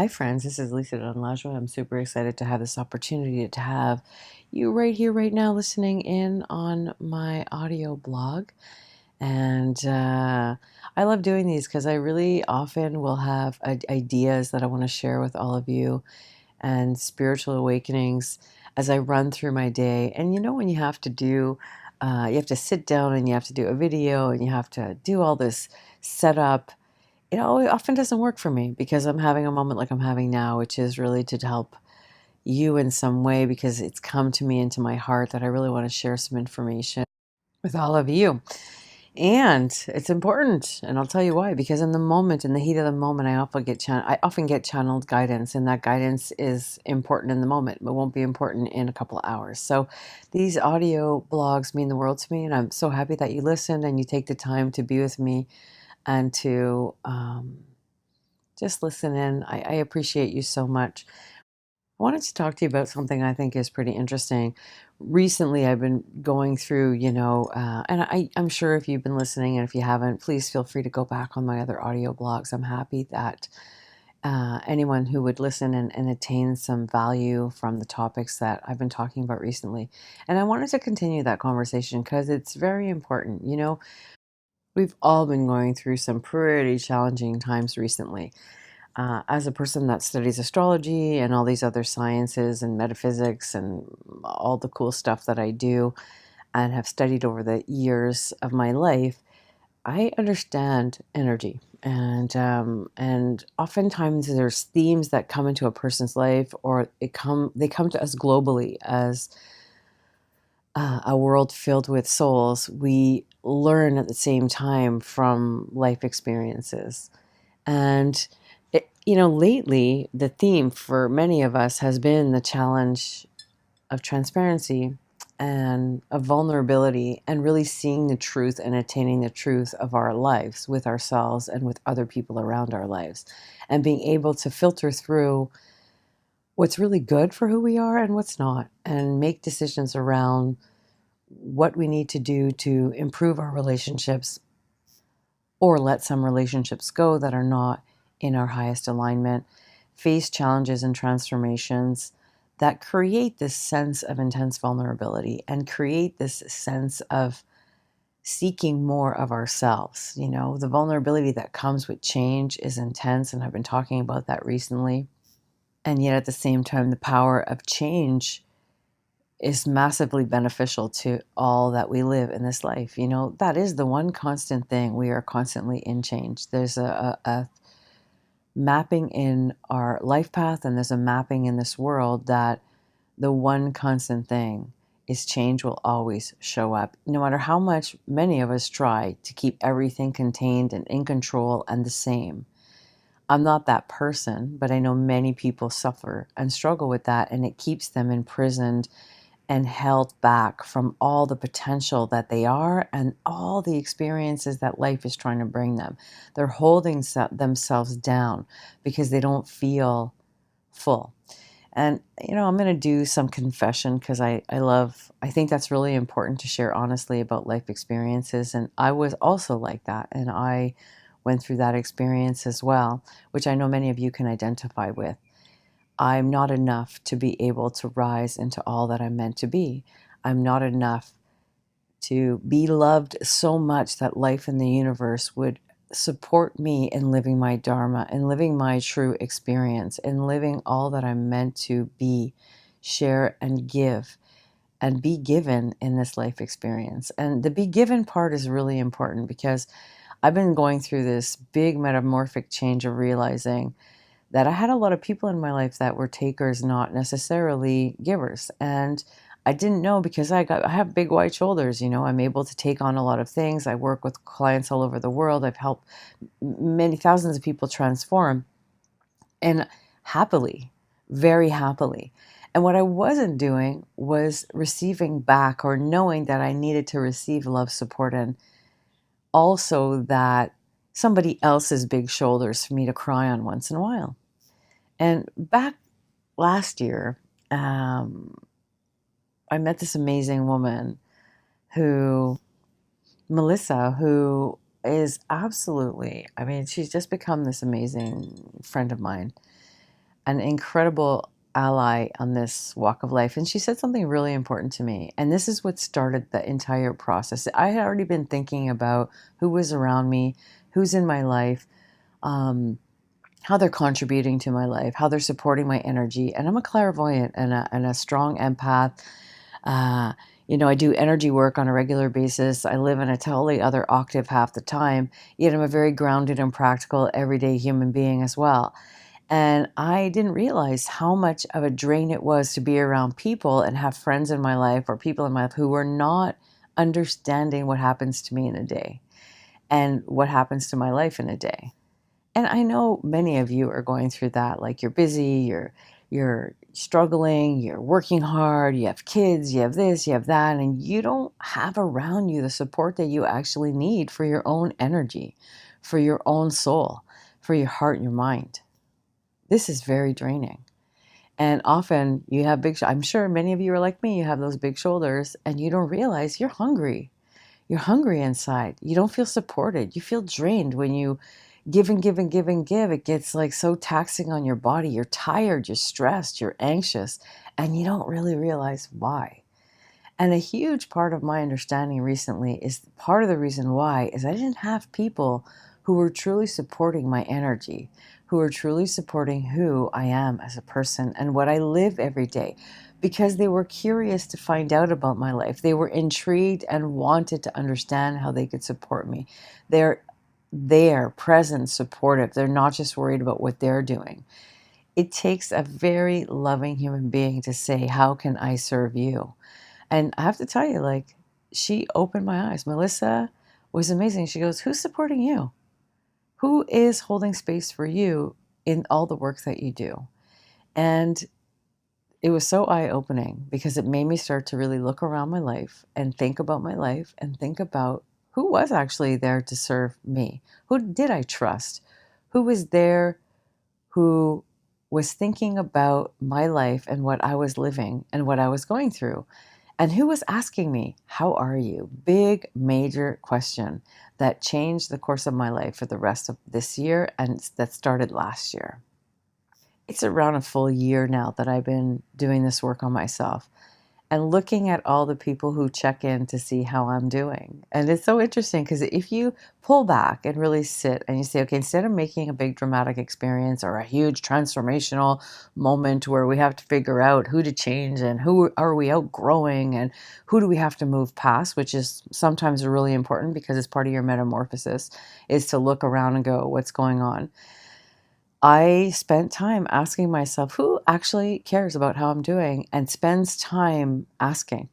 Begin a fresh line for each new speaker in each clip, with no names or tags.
Hi, friends. This is Lisa Dunlajua. I'm super excited to have this opportunity to have you right here, right now, listening in on my audio blog. And I love doing these because I really often will have ideas that I want to share with all of you and spiritual awakenings as I run through my day. And when you have to you have to sit down and you have to do a video and you have to do all this setup. It often doesn't work for me because I'm having a moment like I'm having now, which is really to help you in some way because it's come to me into my heart that I really want to share some information with all of you. And it's important, and I'll tell you why. Because in the moment, in the heat of the moment, I often get channeled guidance, and that guidance is important in the moment, but won't be important in a couple of hours. So, these audio blogs mean the world to me, and I'm so happy that you listen and you take the time to be with me and to just listen in. I appreciate you so much. I wanted to talk to you about something I think is pretty interesting. Recently, I've been going through, and I'm sure if you've been listening, and if you haven't, please feel free to go back on my other audio blogs. I'm happy that anyone who would listen and attain some value from the topics that I've been talking about recently. And I wanted to continue that conversation because it's very important. We've all been going through some pretty challenging times recently. As a person that studies astrology and all these other sciences and metaphysics and all the cool stuff that I do and have studied over the years of my life, I understand energy. And oftentimes there's themes that come into a person's life, or they come to us globally as a world filled with souls. We learn at the same time from life experiences. And lately, the theme for many of us has been the challenge of transparency and of vulnerability and really seeing the truth and attaining the truth of our lives with ourselves and with other people around our lives, and being able to filter through what's really good for who we are and what's not, and make decisions around what we need to do to improve our relationships or let some relationships go that are not in our highest alignment, face challenges and transformations that create this sense of intense vulnerability and create this sense of seeking more of ourselves. The vulnerability that comes with change is intense, and I've been talking about that recently. And yet at the same time, the power of change is massively beneficial to all that we live in this life. That is the one constant thing. We are constantly in change. There's a mapping in our life path, and there's a mapping in this world that the one constant thing is change will always show up. No matter how much many of us try to keep everything contained and in control and the same. I'm not that person, but I know many people suffer and struggle with that, and it keeps them imprisoned and held back from all the potential that they are and all the experiences that life is trying to bring them. They're holding themselves down because they don't feel full. And, I'm going to do some confession because I think that's really important to share honestly about life experiences. And I was also like that. And I went through that experience as well, which I know many of you can identify with. I'm not enough to be able to rise into all that I'm meant to be. I'm not enough to be loved so much that life in the universe would support me in living my dharma and living my true experience and living all that I'm meant to be, share and give and be given in this life experience. And the be given part is really important because I've been going through this big metamorphic change of realizing that I had a lot of people in my life that were takers, not necessarily givers. And I didn't know because I have big wide shoulders. I'm able to take on a lot of things. I work with clients all over the world. I've helped many thousands of people transform, and happily, very happily. And what I wasn't doing was receiving back or knowing that I needed to receive love, support, and also that somebody else's big shoulders for me to cry on once in a while. And back last year, I met this amazing woman Melissa, who is absolutely, I mean, she's just become this amazing friend of mine. an incredible ally on this walk of life. And she said something really important to me. And this is what started the entire process. I had already been thinking about who was around me, who's in my life, um, how they're contributing to my life, how they're supporting my energy. And I'm a clairvoyant and a strong empath. Uh, I do energy work on a regular basis. I live in a totally other octave half the time, yet I'm a very grounded and practical everyday human being as well. And I didn't realize how much of a drain it was to be around people and have friends in my life or people in my life who were not understanding what happens to me in a day and what happens to my life in a day. And I know many of you are going through that. Like you're busy, you're struggling, you're working hard, you have kids, you have this, you have that, and you don't have around you the support that you actually need for your own energy, for your own soul, for your heart and your mind. This is very draining. And often you have I'm sure many of you are like me, you have those big shoulders and you don't realize you're hungry. You're hungry inside. You don't feel supported. You feel drained when you give and give and give and give. It gets like so taxing on your body. You're tired, you're stressed, you're anxious, and you don't really realize why. And a huge part of my understanding recently is part of the reason why is I didn't have people who were truly supporting my energy, who were truly supporting who I am as a person and what I live every day, because they were curious to find out about my life. They were intrigued and wanted to understand how they could support me. They're there, present, supportive. They're not just worried about what they're doing. It takes a very loving human being to say, how can I serve you? And I have to tell you, like, she opened my eyes. Melissa was amazing. She goes, who's supporting you? Who is holding space for you in all the work that you do? And it was so eye-opening because it made me start to really look around my life and think about my life and think about who was actually there to serve me. Who did I trust? Who was there who was thinking about my life and what I was living and what I was going through? And who was asking me, how are you? Big, major question that changed the course of my life for the rest of this year and that started last year. It's around a full year now that I've been doing this work on myself and looking at all the people who check in to see how I'm doing. And it's so interesting because if you pull back and really sit and you say, okay, instead of making a big dramatic experience or a huge transformational moment where we have to figure out who to change and who are we outgrowing and who do we have to move past, which is sometimes really important because it's part of your metamorphosis, is to look around and go, what's going on? I spent time asking myself who actually cares about how I'm doing and spends time asking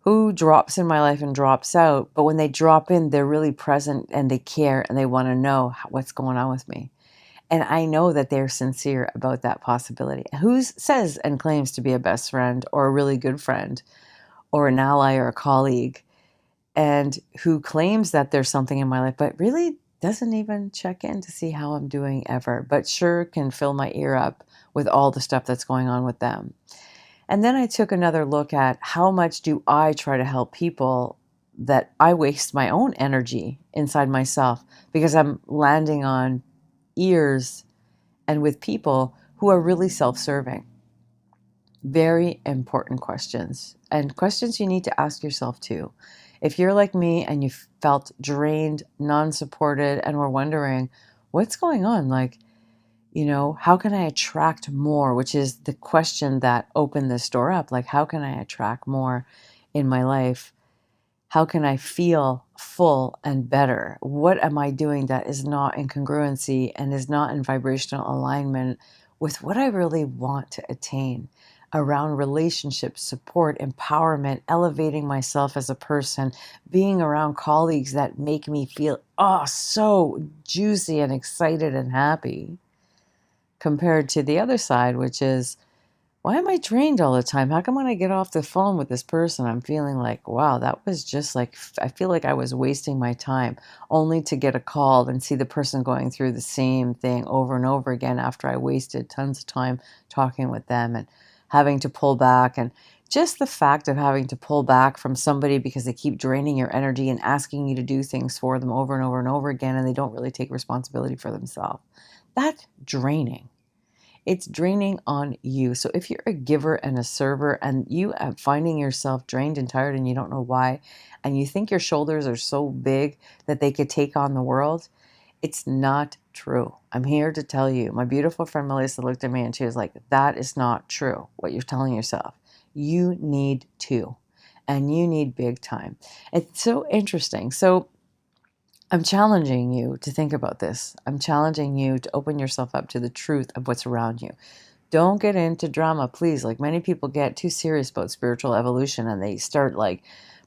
who drops in my life and drops out. But when they drop in, they're really present and they care and they want to know what's going on with me. And I know that they're sincere about that possibility. Who says and claims to be a best friend or a really good friend or an ally or a colleague and who claims that there's something in my life, but really doesn't even check in to see how I'm doing ever, but sure can fill my ear up with all the stuff that's going on with them. And then I took another look at how much do I try to help people that I waste my own energy inside myself because I'm landing on ears and with people who are really self-serving. Very important questions and questions you need to ask yourself too. If you're like me and you felt drained, non-supported, and were wondering, what's going on? Like, how can I attract more? Which is the question that opened this door up. Like, how can I attract more in my life? How can I feel full and better? What am I doing that is not in congruency and is not in vibrational alignment with what I really want to attain around relationships, support, empowerment, elevating myself as a person, being around colleagues that make me feel, so juicy and excited and happy, compared to the other side, which is, why am I drained all the time? How come when I get off the phone with this person, I'm feeling like, wow, that was just like, I feel like I was wasting my time only to get a call and see the person going through the same thing over and over again after I wasted tons of time talking with them and having to pull back. And just the fact of having to pull back from somebody because they keep draining your energy and asking you to do things for them over and over and over again, and they don't really take responsibility for themselves. That's draining. It's draining on you. So if you're a giver and a server and you are finding yourself drained and tired and you don't know why, and you think your shoulders are so big that they could take on the world, it's not true. I'm here to tell you. My beautiful friend Melissa looked at me and she was like, that is not true, what you're telling yourself. You need to, and you need big time. It's so interesting. So I'm challenging you to think about this. I'm challenging you to open yourself up to the truth of what's around you. Don't get into drama, please. Like, many people get too serious about spiritual evolution and they start like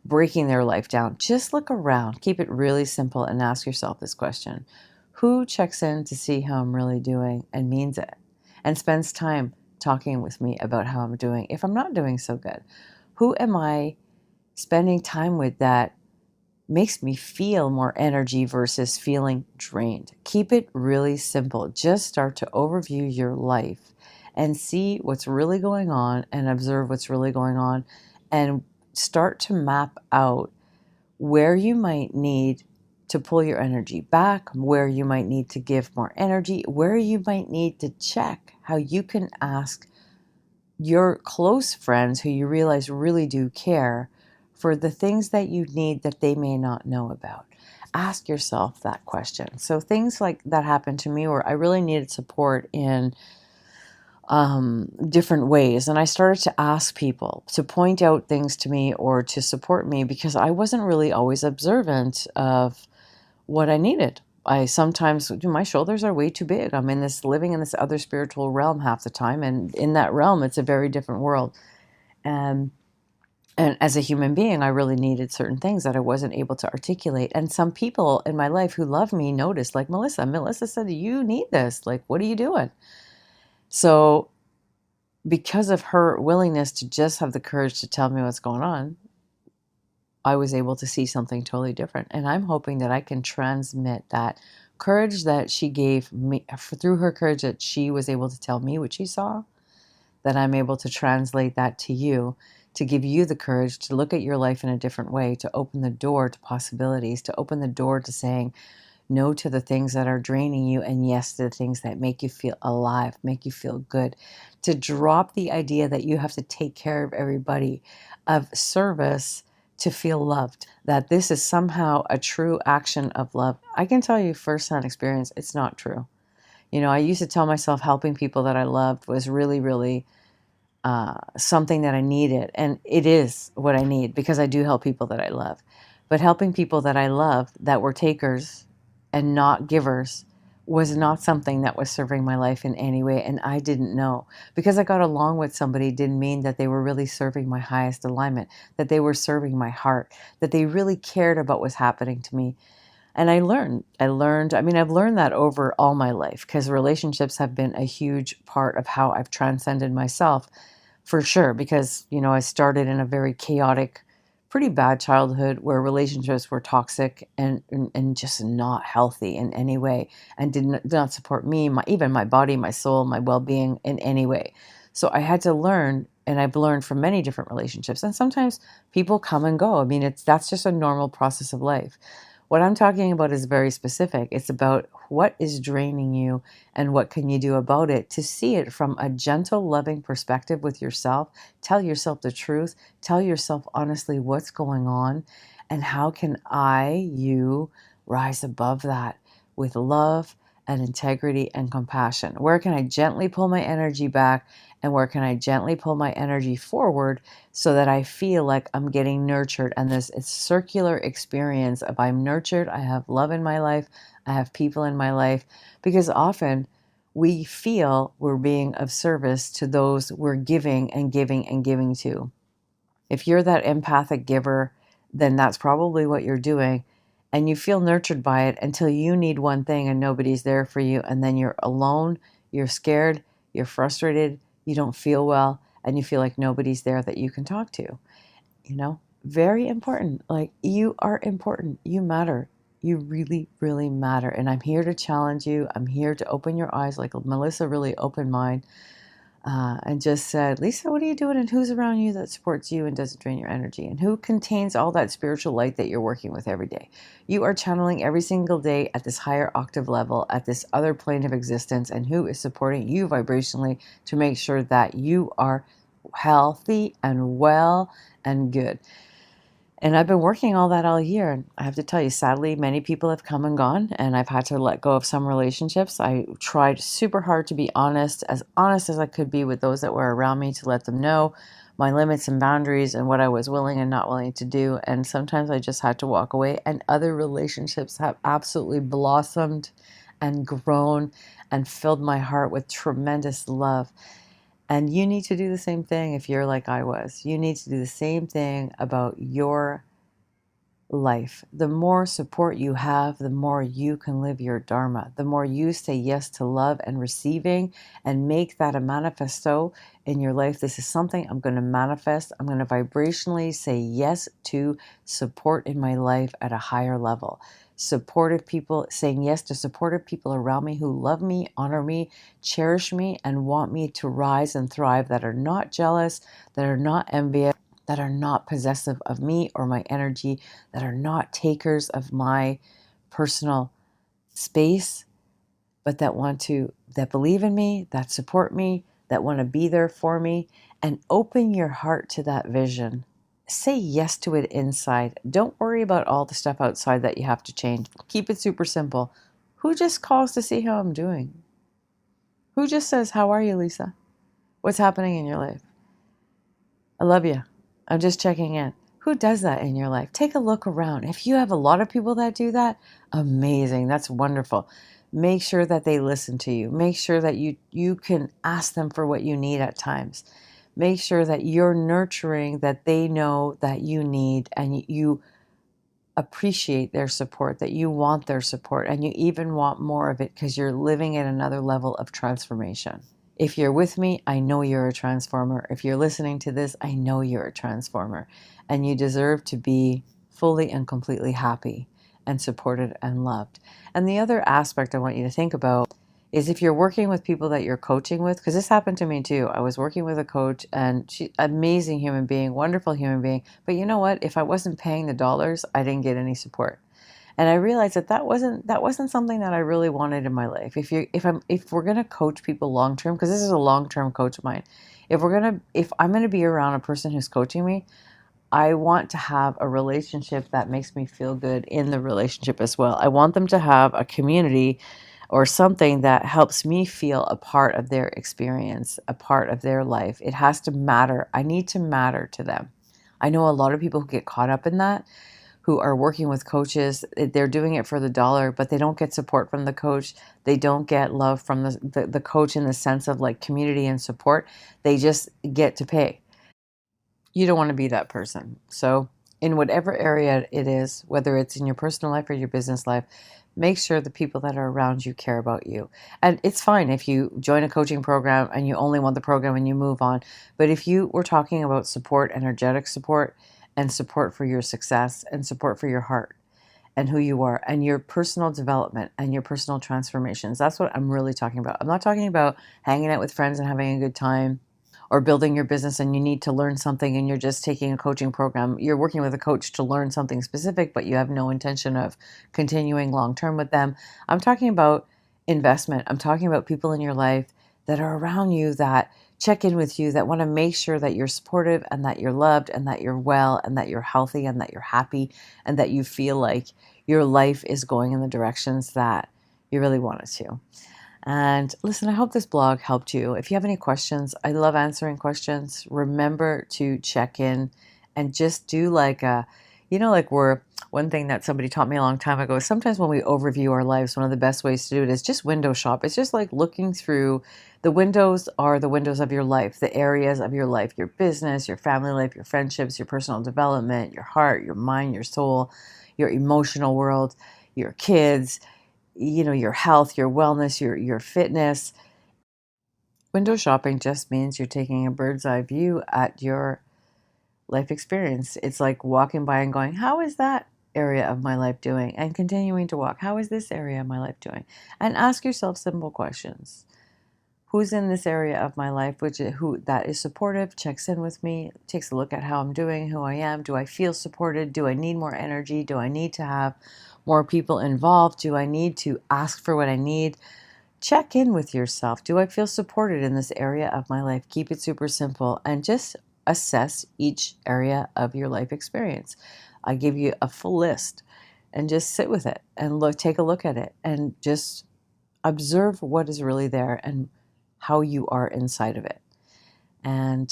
breaking their life down. Just look around, keep it really simple, and ask yourself this question: who checks in to see how I'm really doing and means it, and spends time talking with me about how I'm doing if I'm not doing so good? Who am I spending time with that makes me feel more energy versus feeling drained? Keep it really simple. Just start to overview your life and see what's really going on and observe what's really going on, and start to map out where you might need to pull your energy back, where you might need to give more energy, where you might need to check how you can ask your close friends who you realize really do care for the things that you need that they may not know about. Ask yourself that question. So things like that happened to me where I really needed support in different ways. And I started to ask people to point out things to me or to support me because I wasn't really always observant of what I needed. I sometimes, my shoulders are way too big. I'm in this, living in this other spiritual realm half the time. And in that realm, it's a very different world. And as a human being, I really needed certain things that I wasn't able to articulate. And some people in my life who love me noticed, like Melissa. Melissa said, you need this. Like, what are you doing? So because of her willingness to just have the courage to tell me what's going on, I was able to see something totally different. And I'm hoping that I can transmit that courage that she gave me, through her courage that she was able to tell me what she saw, that I'm able to translate that to you, to give you the courage to look at your life in a different way, to open the door to possibilities, to open the door to saying no to the things that are draining you and yes to the things that make you feel alive, make you feel good, to drop the idea that you have to take care of everybody, of service to feel loved, that this is somehow a true action of love. I can tell you firsthand experience, it's not true. You know, I used to tell myself helping people that I loved was really, really something that I needed. And it is what I need because I do help people that I love. But helping people that I love that were takers and not givers was not something that was serving my life in any way. And I didn't know. Because I got along with somebody didn't mean that they were really serving my highest alignment, that they were serving my heart, that they really cared about what's happening to me. And I learned, I mean, I've learned that over all my life because relationships have been a huge part of how I've transcended myself, for sure. Because, you know, I started in a very chaotic, pretty bad childhood where relationships were toxic and just not healthy in any way, and did not support me, even my body, my soul, my well-being in any way. So I had to learn, and I've learned from many different relationships. And sometimes people come and go. I mean, that's just a normal process of life. What I'm talking about is very specific. It's about what is draining you and what can you do about it, to see it from a gentle, loving perspective with yourself. Tell yourself the truth. Tell yourself honestly what's going on and how can you rise above that with love and integrity and compassion. Where can I gently pull my energy back and where can I gently pull my energy forward so that I feel like I'm getting nurtured, and this it's circular experience of I'm nurtured, I have love in my life, I have people in my life, because often we feel we're being of service to those we're giving and giving and giving to. If you're that empathic giver, then that's probably what you're doing. And you feel nurtured by it until you need one thing and nobody's there for you. And then you're alone, you're scared, you're frustrated, you don't feel well, and you feel like nobody's there that you can talk to. You know, very important. Like, you are important. You matter. You really, really matter. And I'm here to challenge you. I'm here to open your eyes like Melissa really opened mine. and just said, Lisa, what are you doing? And who's around you that supports you and doesn't drain your energy? And who contains all that spiritual light that you're working with every day? You are channeling every single day at this higher octave level, at this other plane of existence. And who is supporting you vibrationally to make sure that you are healthy and well and good? And I've been working all that all year. And I have to tell you, sadly, many people have come and gone, and I've had to let go of some relationships. I tried super hard to be honest as I could be with those that were around me, to let them know my limits and boundaries and what I was willing and not willing to do. And sometimes I just had to walk away, and other relationships have absolutely blossomed and grown and filled my heart with tremendous love. And you need to do the same thing if you're like I was. You need to do the same thing about your life. The more support you have, the more you can live your dharma. The more you say yes to love and receiving and make that a manifesto in your life. This is something I'm going to manifest. I'm going to vibrationally say yes to support in my life at a higher level. Supportive people, saying yes to supportive people around me who love me, honor me, cherish me, and want me to rise and thrive, that are not jealous, that are not envious, that are not possessive of me or my energy, that are not takers of my personal space, but that believe in me, that support me, that want to be there for me. And open your heart to that vision. Say yes to it inside. Don't worry about all the stuff outside that you have to change. Keep it super simple. Who just calls to see how I'm doing? Who just says, how are you, Lisa? What's happening in your life? I love you. I'm just checking in. Who does that in your life? Take a look around. If you have a lot of people that do that, amazing. That's wonderful. Make sure that they listen to you. Make sure that you can ask them for what you need at times. Make sure that you're nurturing, that they know that you need, and you appreciate their support, that you want their support, and you even want more of it because you're living at another level of transformation. If you're with me, I know you're a transformer. If you're listening to this, I know you're a transformer. And you deserve to be fully and completely happy and supported and loved. And the other aspect I want you to think about is if you're working with people that you're coaching with, because this happened to me too. I was working with a coach, and she, amazing human being, wonderful human being. But you know what? If I wasn't paying the dollars, I didn't get any support. And I realized that wasn't something that I really wanted in my life. If we're gonna coach people long term, because this is a long term coach of mine, if I'm gonna be around a person who's coaching me, I want to have a relationship that makes me feel good in the relationship as well. I want them to have a community or something that helps me feel a part of their experience, a part of their life. It has to matter. I need to matter to them. I know a lot of people who get caught up in that, who are working with coaches. They're doing it for the dollar, but they don't get support from the coach. They don't get love from the coach in the sense of like community and support. They just get to pay. You don't want to be that person. So, in whatever area it is, whether it's in your personal life or your business life, make sure the people that are around you care about you. And it's fine if you join a coaching program and you only want the program and you move on. But if you were talking about support, energetic support, and support for your success and support for your heart and who you are and your personal development and your personal transformations, that's what I'm really talking about. I'm not talking about hanging out with friends and having a good time, or building your business and you need to learn something and you're just taking a coaching program. You're working with a coach to learn something specific, but you have no intention of continuing long term with them. I'm talking about investment. I'm talking about people in your life that are around you, that check in with you, that want to make sure that you're supportive and that you're loved and that you're well and that you're healthy and that you're happy and that you feel like your life is going in the directions that you really want it to. And listen, I hope this blog helped you. If you have any questions, I love answering questions. Remember to check in and just do like one thing that somebody taught me a long time ago is sometimes when we overview our lives, one of the best ways to do it is just window shop. It's just like looking through the windows are the windows of your life, the areas of your life, your business, your family life, your friendships, your personal development, your heart, your mind, your soul, your emotional world, your kids, your health, your wellness, your fitness. Window shopping just means you're taking a bird's eye view at your life experience. It's like walking by and going, how is that area of my life doing? And continuing to walk, how is this area of my life doing? And ask yourself simple questions. who's in this area of my life, who that is supportive, checks in with me, takes a look at how I'm doing, who I am. Do I feel supported? Do I need more energy? Do I need to have more people involved? Do I need to ask for what I need? Check in with yourself. Do I feel supported in this area of my life? Keep it super simple and just assess each area of your life experience. I give you a full list and just sit with it and take a look at it and just observe what is really there and how you are inside of it. And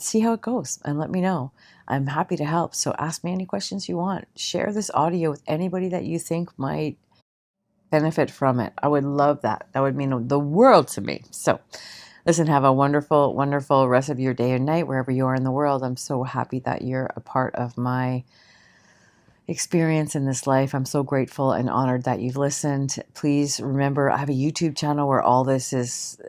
see how it goes and let me know. I'm happy to help. So ask me any questions you want. Share this audio with anybody that you think might benefit from it. I would love that. That would mean the world to me. So listen, have a wonderful, wonderful rest of your day and night wherever you are in the world. I'm so happy that you're a part of my experience in this life. I'm so grateful and honored that you've listened. Please remember, I have a YouTube channel where all this is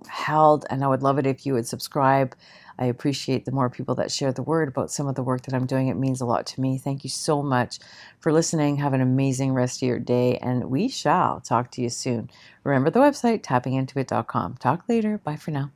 held, and I would love it if you would subscribe. I appreciate the more people that share the word about some of the work that I'm doing. It means a lot to me. Thank you so much for listening. Have an amazing rest of your day, and we shall talk to you soon. Remember the website, tappingintoit.com. Talk later. Bye for now.